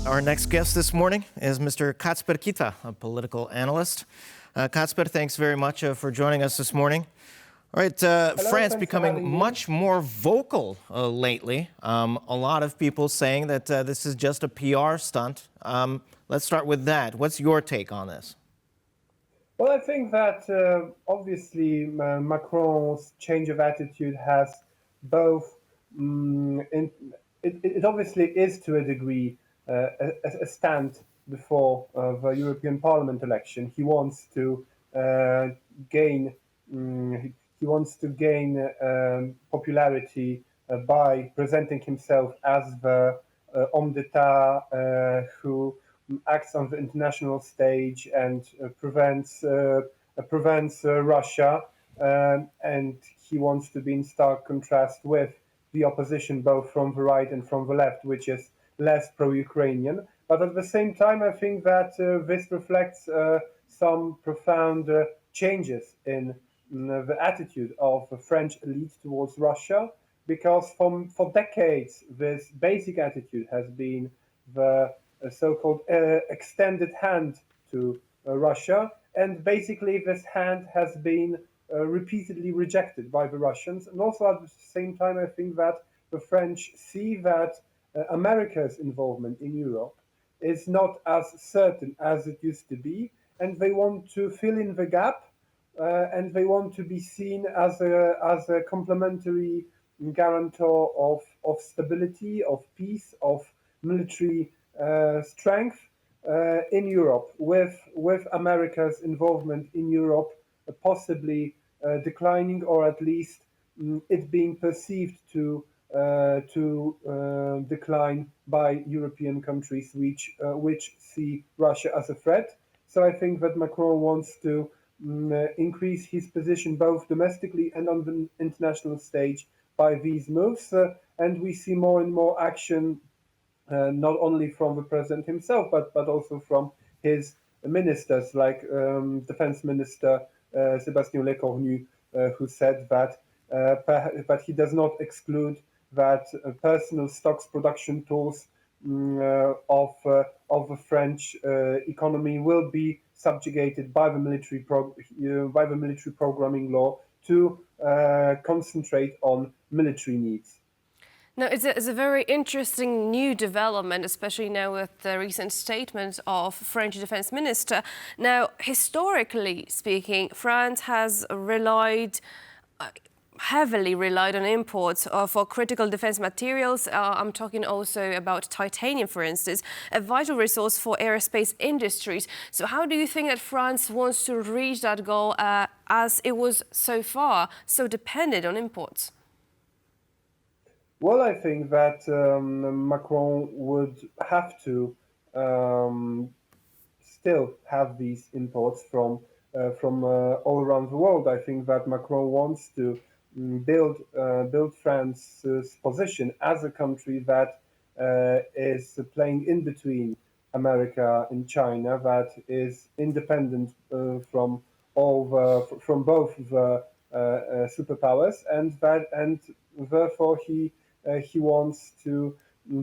Our next guest this morning is Mr. Kacper Kita, a political analyst. Kacper, thanks very much for joining us this morning. All right, France becoming much more vocal lately. A lot of people saying that this is just a PR stunt. Let's start with that. What's your take on this? Well, I think that obviously Macron's change of attitude has both. It obviously is to a degree a stand before the European Parliament election. He wants to gain. He wants to gain popularity by presenting himself as the homme d'etat who acts on the international stage and prevents Russia, and he wants to be in stark contrast with the opposition, both from the right and from the left, which is less pro-Ukrainian. But at the same time, I think that this reflects some profound changes in the attitude of the French elite towards Russia, because for decades this basic attitude has been the so-called extended hand to Russia, and basically this hand has been repeatedly rejected by the Russians. And also at the same time, I think that the French see that America's involvement in Europe is not as certain as it used to be, and they want to fill in the gap, and they want to be seen as a complementary guarantor of stability, of peace, of military strength in Europe, with America's involvement in Europe possibly declining, or at least it being perceived to decline by European countries which see Russia as a threat. So I think that Macron wants to increase his position both domestically and on the international stage by these moves, and we see more and more action, not only from the president himself, but also from his ministers, like Defense Minister Sébastien Lecornu, who said that he does not exclude that personal stocks production tools of the French economy will be subjugated by the military programming law to concentrate on military needs. Now, it's a very interesting new development, especially now with the recent statement of French Defense Minister. Now, historically speaking, France has heavily relied on imports for critical defense materials. I'm talking also about titanium, for instance, a vital resource for aerospace industries. So how do you think that France wants to reach that goal as it was so far so dependent on imports? Well, I think that Macron would have to still have these imports from all around the world. I think that Macron wants to build France's position as a country that is playing in between America and China, that is independent from both the superpowers, and therefore he wants to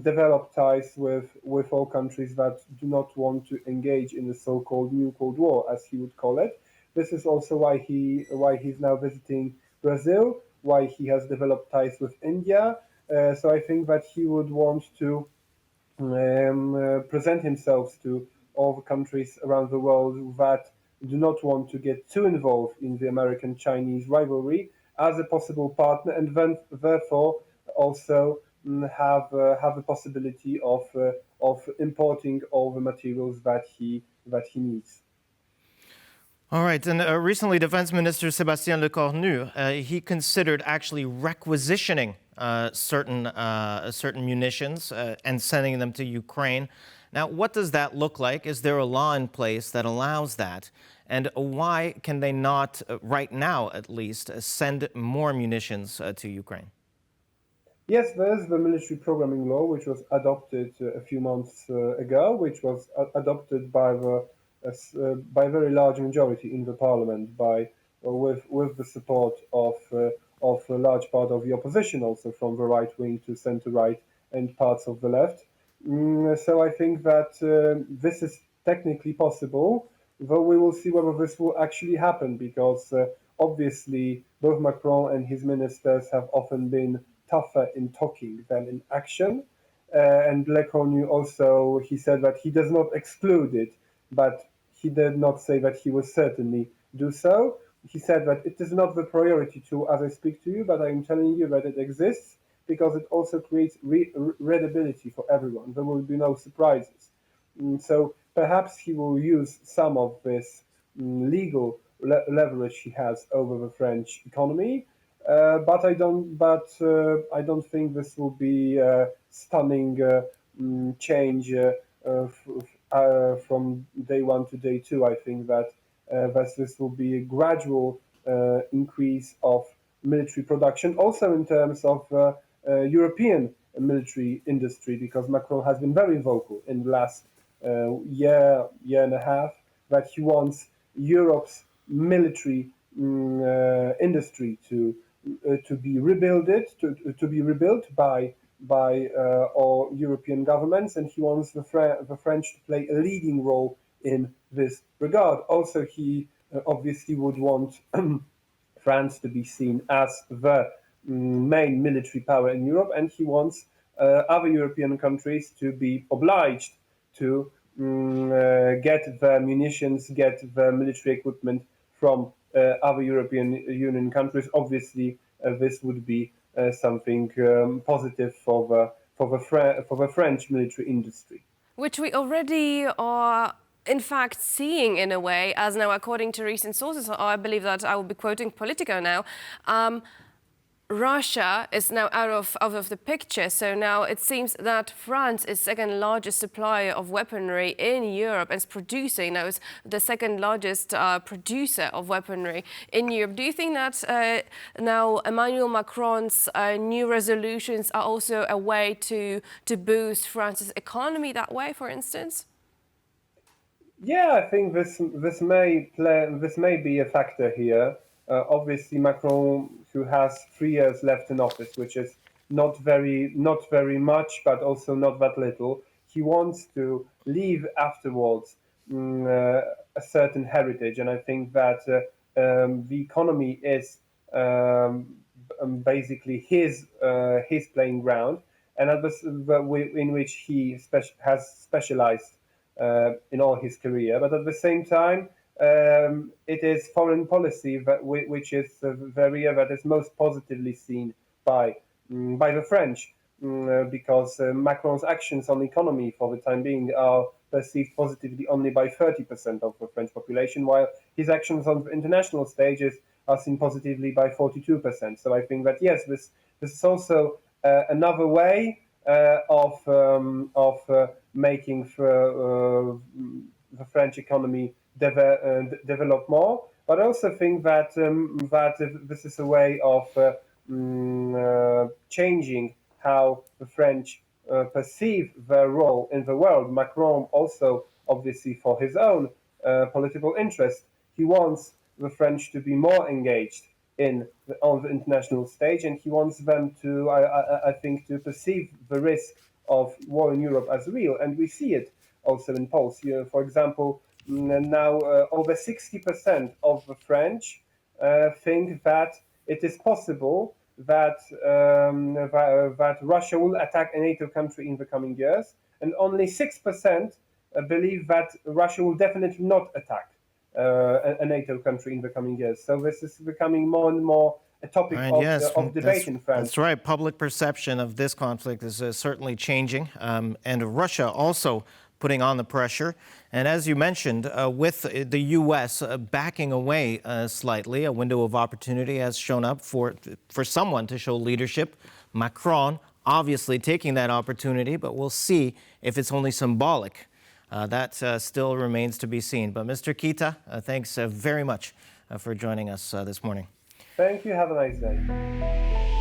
develop ties with all countries that do not want to engage in the so-called New Cold War, as he would call it. This is also why he's now visiting Brazil, why he has developed ties with India. So I think that he would want to present himself to all the countries around the world that do not want to get too involved in the American-Chinese rivalry as a possible partner, and then therefore also have the possibility of importing all the materials that he needs. All right, and recently Defense Minister Sébastien Lecornu, he considered actually requisitioning certain munitions and sending them to Ukraine. Now, what does that look like? Is there a law in place that allows that? And why can they not, right now at least, send more munitions to Ukraine? Yes, there is the military programming law, which was adopted a few months ago, which was adopted by a very large majority in the parliament, with the support of a large part of the opposition, also from the right wing to center right and parts of the left. So I think that this is technically possible, though we will see whether this will actually happen, because obviously both Macron and his ministers have often been tougher in talking than in action. And Le Cornu also, he said that he does not exclude it, but he did not say that he will certainly do so. He said that it is not the priority to, as I speak to you, but I am telling you that it exists, because it also creates readability for everyone. There will be no surprises. So perhaps he will use some of this legal leverage he has over the French economy, but I don't think this will be a stunning change from day one to day two. I think that this will be a gradual increase of military production, also in terms of European military industry, because Macron has been very vocal in the last year and a half, that he wants Europe's military industry to be rebuilt by all European governments, and he wants the French to play a leading role in this regard. Also, he obviously would want France to be seen as the main military power in Europe, and he wants other European countries to be obliged to get the munitions, get the military equipment from other European Union countries. Obviously, this would be something positive for the French military industry. Which we already are in fact seeing in a way, as now according to recent sources, I believe that I will be quoting Politico now, Russia is now out of the picture. So now it seems that France is second largest supplier of weaponry in Europe and is producing, now is the second largest producer of weaponry in Europe. Do you think that now Emmanuel Macron's new resolutions are also a way to boost France's economy that way, for instance? Yeah, I think this may be a factor here. Obviously, Macron, who has 3 years left in office, which is not very much, but also not that little. He wants to leave afterwards a certain heritage, and I think that the economy is basically his playing ground, and in which he has specialized in all his career. But at the same time, it is foreign policy which is the area that is most positively seen by the French, because Macron's actions on economy for the time being are perceived positively only by 30% of the French population, while his actions on the international stages are seen positively by 42%. So I think that yes, this is also another way of making the French economy develop more. But I also think that this is a way of changing how the French perceive their role in the world. Macron also, obviously, for his own political interest, he wants the French to be more engaged on the international stage, and he wants them to, I think, to perceive the risk of war in Europe as real, and we see it also in polls. For example, now over 60% of the French think that it is possible that that Russia will attack a NATO country in the coming years, and only 6% believe that Russia will definitely not attack a NATO country in the coming years. So this is becoming more and more a topic of debate in France. That's right. Public perception of this conflict is certainly changing, and Russia also putting on the pressure. And as you mentioned, with the U.S. Backing away slightly, a window of opportunity has shown up for someone to show leadership. Macron obviously taking that opportunity, but we'll see if it's only symbolic. That still remains to be seen. But Mr. Kita, thanks very much for joining us this morning. Thank you. Have a nice day.